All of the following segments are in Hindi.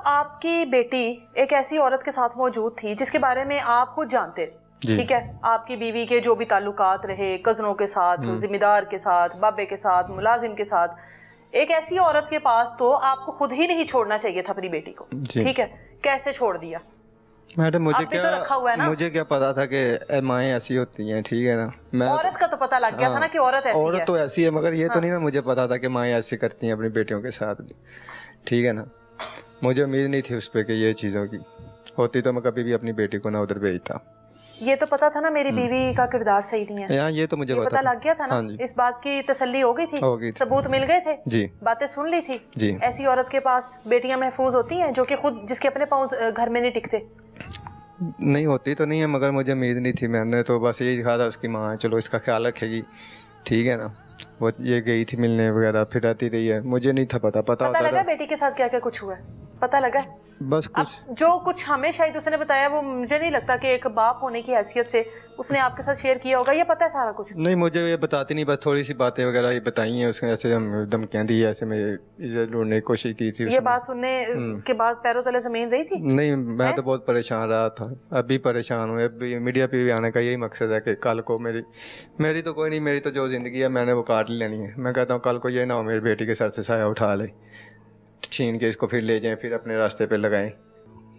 आपकी बेटी एक ऐसी औरत के साथ मौजूद थी जिसके बारे में आप खुद जानते, ठीक है, आपकी बीवी के जो भी ताल्लुकात रहे, कजनों के साथ, जिम्मेदार के साथ, बाबे के साथ, मुलाजिम के साथ, एक ऐसी औरत के पास तो आपको खुद ही नहीं छोड़ना चाहिए था अपनी बेटी को, ठीक है, कैसे छोड़ दिया? मैडम मुझे क्या तो रखा हुआ है ना? मुझे क्या पता था कि माएँ ऐसी होती हैं, ठीक है ना। मैं औरत का तो पता लग गया था ना कि औरत ऐसी है। औरत तो ऐसी है, मगर ये तो नहीं ना मुझे पता था कि माएँ ऐसी करती हैं अपनी बेटियों के साथ भी, ठीक है ना। मुझे उम्मीद नहीं थी उस पर कि ये चीज़ों की होती तो मैं कभी भी अपनी बेटी को ना उधर भेजता। ये तो पता था ना मेरी बीवी का किरदार सही नहीं है। यहाँ ये तो मुझे पता लग गया था ना। हाँ, इस बात की तसल्ली हो गई थी, सबूत मिल गए थे जी, बातें सुन ली थी जी। ऐसी औरत के पास बेटियां महफूज होती हैं जो कि खुद जिसके अपने पाँव घर में नहीं टिकते? नहीं होती तो नहीं है, मगर मुझे उम्मीद नहीं थी। मैंने तो बस यही कहा था उसकी माँ चलो इसका ख्याल रखेगी, ठीक है ना। वो ये गई थी मिलने वगैरह, फिर आती रही है, मुझे नहीं था पता होता लगा बेटी के साथ क्या क्या कुछ हुआ, पता लगा? बस कुछ जो कुछ हमें शायद उसने बताया वो मुझे नहीं लगता कि एक बाप होने की हैसियत से उसने आपके साथ शेयर किया होगा। ये पता है सारा कुछ? नहीं, मुझे ये बताती नहीं, बस थोड़ी सी बातें वगैरह ये बताई हैं उसने, ऐसे हम धमकियां दी, ऐसे मैं इज्जत ढूंढने की कोशिश की थी। ये बात सुनने के बाद पैरों तले जमीन रही थी? नहीं, मैं तो बहुत परेशान रहा था, अभी परेशान हूँ। अभी मीडिया पे भी आने का यही मकसद है कि कल को मेरी तो कोई नहीं, मेरी तो जो ज़िंदगी है मैंने वो काट लेनी है। मैं कहता हूँ कल को ये ना हो मेरी बेटी के सर से साया उठा ले, छीन के इसको फिर ले जाएं, फिर अपने रास्ते पे लगाएं।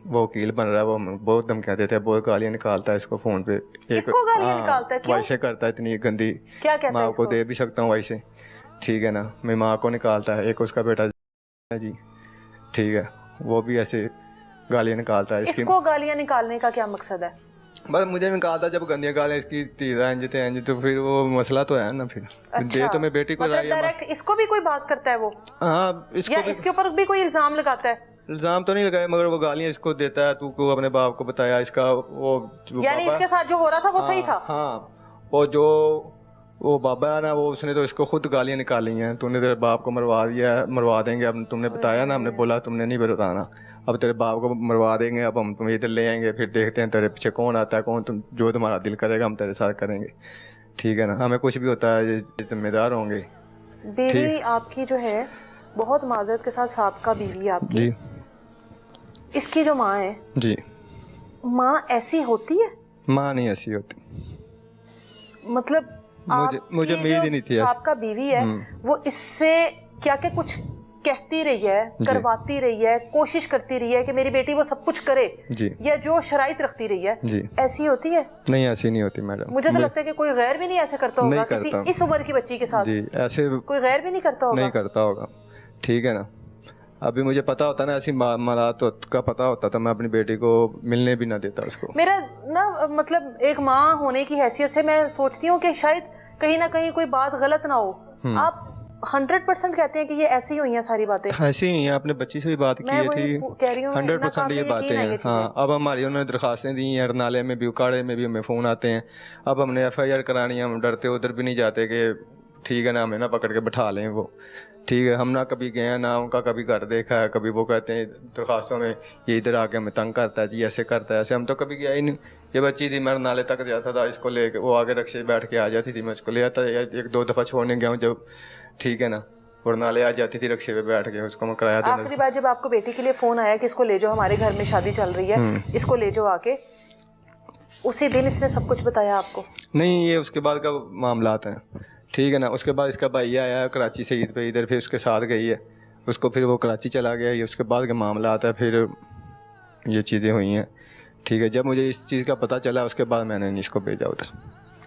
वो वकील बन रहा है, वो बहुत धमकियां देते हैं, बहुत गालियां निकालता है इसको फ़ोन पे। इसको गालियां निकालता है? क्यों? वैसे करता है इतनी गंदी, क्या कहता है? माँ को दे भी सकता हूँ वैसे, ठीक है ना। मेरी माँ को निकालता है, एक उसका बेटा जी, ठीक है, वो भी ऐसे गालियां निकालता है। इसको गालियां निकालने का क्या मकसद है? बस मुझे निकालता जब गंदियां गालियां इसकी तीरा इंज तो फिर वो मसला तो है ना। फिर दे तो मैं बेटी को डायरेक्ट इसको भी कोई बात करता है वो? हाँ, इसके ऊपर भी कोई इल्जाम लगाता है? इल्जाम तो नहीं लगाया, मगर वो गालियां इसको देता है, तू को अपने बाप को बताया इसका वो यानी इसके साथ जो हो रहा था वो सही था? हाँ, वो बाबा है ना, वो उसने तो इसको खुद गालियां निकाली हैं, तूने तेरे बाप को मरवा दिया, मरवा देंगे, अब तुमने बताया ना, हमने बोला तुमने नहीं बताना, अब तेरे बाप को मरवा देंगे, अब हम तुम्हें इधर ले आएंगे, फिर देखते हैं तेरे पीछे कौन आता है, कौन तुम जो तुम्हारा दिल करेगा हम तेरे साथ करेंगे, ठीक है ना। हमें कुछ भी होता है ये जिम्मेदार होंगे। बीवी आपकी जो है बहुत माजरत के साथ साबका बीवी आपकी जी। इसकी जो माँ है जी, माँ ऐसी होती है? माँ नहीं ऐसी होती, मतलब मुझे उम्मीद ही नहीं थी। आपका बीवी है वो इससे क्या क्या कुछ कहती रही है, करवाती रही है, कोशिश करती रही है कि मेरी बेटी वो सब कुछ करे जी, या जो शराइत रखती रही है जी, ऐसी होती है? नहीं, ऐसी नहीं होती मैडम। मुझे तो लगता है कि कोई गैर भी नहीं ऐसे करता होगा किसी इस उम्र की बच्ची के साथ जी, ऐसे कोई गैर भी नहीं करता होगा। नहीं करता होगा, ठीक है ना। अभी मुझे पता होता ना ऐसी मारात का पता होता तो मैं अपनी बेटी को मिलने भी ना देता उसको। मेरा ना मतलब एक माँ होने की हैसियत से मैं सोचती हूँ कि शायद कहीं ना कहीं कोई बात गलत ना हो। आप 100% कहते हैं कि ये ऐसी हुई हैं सारी बातें? ऐसी ही हैं, आपने बच्ची से भी बात की थी, 100% ये बातें हैं। हाँ, अब हमारी उन्होंने दरखास्तें दी हैं, अरनाले में भी, उकाड़े में भी हमें फ़ोन आते हैं, अब हमने FIR करानी है, हम डरते उधर भी नहीं जाते कि ठीक है ना हमें ना पकड़ के बैठा लें वो, ठीक है। हम ना कभी गए ना उनका कभी घर देखा है, कभी वो कहते हैं दरखास्तों में ये इधर आके हमें तंग करता है जी, ऐसे करता है, ऐसे हम तो कभी गया ही नहीं। ये बच्ची थी, मैं नाले तक जाता था, इसको ले वो आगे रक्शे बैठ के आ जाती थी, मैं इसको ले आता, एक दो दफ़ा छोड़ने गया हूँ जब, ठीक है ना, और नाले आ जाती थी रक्शे पे बैठ के, उसको मैं किराया देना। आखिरी बार जब आपको बेटी के लिए फ़ोन आया कि इसको ले जाओ, हमारे घर में शादी चल रही है, इसको ले जाओ आके, उसी दिन इसने सब कुछ बताया आपको? नहीं, ये उसके बाद का मामला है, ठीक है ना। उसके बाद इसका भाई आया कराची से ईद पे इधर, फिर उसके साथ गई है, उसको फिर वो कराची चला गया, ये उसके बाद का मामला आता है, फिर ये चीज़ें हुई हैं, ठीक है। जब मुझे इस चीज़ का पता चला उसके बाद मैंने इसको भेजा उधर।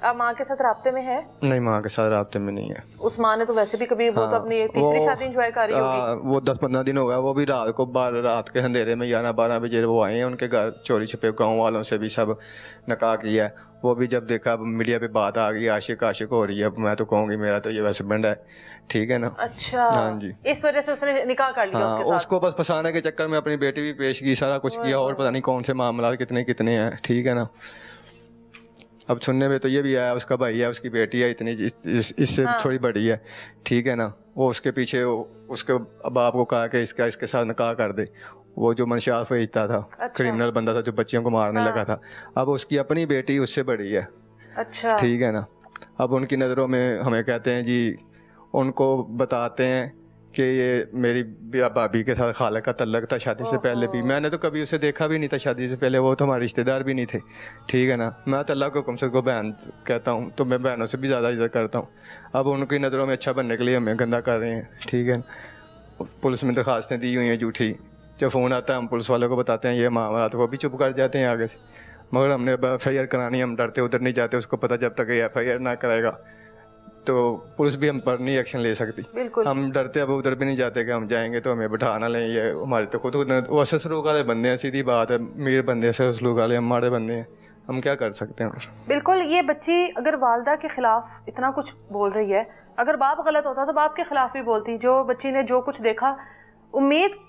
आप माँ के साथ राब्ते में है? नहीं, माँ के साथ राब्ते में नहीं है। उस माँ ने तो वैसे भी कभी वो तो अपनी तीसरी शादी एंजॉय कर रही होगी। वो 10-15 दिन हो गया, वो भी रात को रात के अंधेरे में 11-12 बजे वो आए हैं उनके घर, चोरी छुपे गाँव वालों से भी सब निकाह किया है। वो भी जब देखा मीडिया पे बात आ गई आशिक हो रही है, मैं तो कहूँगी मेरा तो ये हस्बैंड है, ठीक है ना। अच्छा, हाँ जी, इस वजह से उसने निकाह कर लिया उसके साथ। उसको बस फंसाने के चक्कर में अपनी बेटी भी पेश की, सारा कुछ किया, और पता नहीं कौन से मामला कितने कितने हैं, ठीक है ना। अब सुनने में तो ये भी आया उसका भाई है, उसकी बेटी है इतनी इससे थोड़ी बड़ी है, ठीक है ना। वो उसके पीछे उसके बाप को कहा कि इसके साथ निकाह कर दे, वो जो मंशात भेजता था, क्रिमिनल बंदा था जो बच्चियों को मारने लगा था। अब उसकी अपनी बेटी उससे बड़ी है, अच्छा, ठीक है ना। अब उनकी नज़रों में हमें कहते हैं जी, उनको बताते हैं कि ये मेरी भाभी के साथ खाला का तल्लक था शादी से पहले भी। मैंने तो कभी उसे देखा भी नहीं था शादी से पहले, वो तो हमारे रिश्तेदार भी नहीं थे, ठीक है ना। मैं तो अल्लाह को कम से कम बहन कहता हूँ, तो मैं बहनों से भी ज़्यादा इज्जत करता हूँ। अब उनकी नज़रों में अच्छा बनने के लिए हमें गंदा कर रहे हैं, ठीक है ना। पुलिस में दरखास्तें दी हुई हैं झूठी, जब फ़ोन आता है हम पुलिस वालों को बताते हैं ये मामला, तो वो भी चुप कर जाते हैं आगे से। मगर हमने अब FIR करानी, हम डरते उधर नहीं जाते, उसको पता जब तक ये FIR ना कराएगा तो पुलिस भी हम पर नहीं एक्शन ले सकती। हम डरते अब उधर भी नहीं जाते कि हम जाएंगे तो हमें बैठा ना लें, ये हमारे तो खुद वो असर सलूक वाले बंदे हैं, सीधी बात है। मीर बंदे असर सलूक वाले, हम माड़े बंदे हैं, हम क्या कर सकते हैं। बिल्कुल, ये बच्ची अगर वालदा के खिलाफ इतना कुछ बोल रही है, अगर बाप गलत होता तो बाप के खिलाफ भी बोलती। जो बच्ची ने जो कुछ देखा, उम्मीद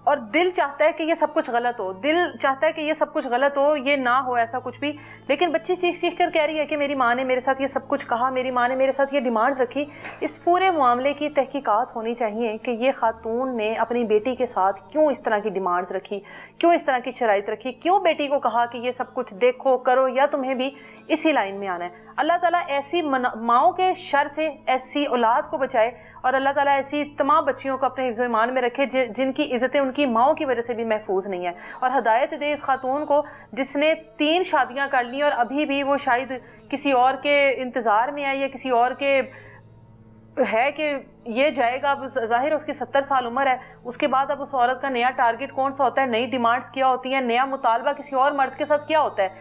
और दिल चाहता है कि ये सब कुछ गलत हो, दिल चाहता है कि ये सब कुछ गलत हो, ये ना हो ऐसा कुछ भी। लेकिन बच्ची चीख चीख कर कह रही है कि मेरी माँ ने मेरे साथ ये सब कुछ कहा, मेरी माँ ने मेरे साथ ये डिमांड्स रखी। इस पूरे मामले की तहकीकात होनी चाहिए कि ये खातून ने अपनी बेटी के साथ क्यों इस तरह की डिमांड्स रखी, क्यों इस तरह की शराइत रखी, क्यों बेटी को कहा कि ये सब कुछ देखो करो या तुम्हें भी इसी लाइन में आना है। अल्लाह ताला ऐसी माओं के शर से ऐसी औलाद को बचाए और अल्लाह ताला ऐसी तमाम बच्चियों को अपने हिफ्ज़ ईमान में रखे जिनकी इज़्ज़तें उनकी माओं की वजह से भी महफूज नहीं है। और हदायत दे इस खातून को जिसने 3 शादियां कर ली और अभी भी वो शायद किसी और के इंतज़ार में है या किसी और के है कि ये जाएगा। अब जाहिर है उसकी 70 साल उम्र है, उसके बाद अब उस औरत का नया टारगेट कौन सा होता है, नई डिमांड्स क्या होती हैं, नया मुतालबा किसी और मर्द के साथ क्या होता है।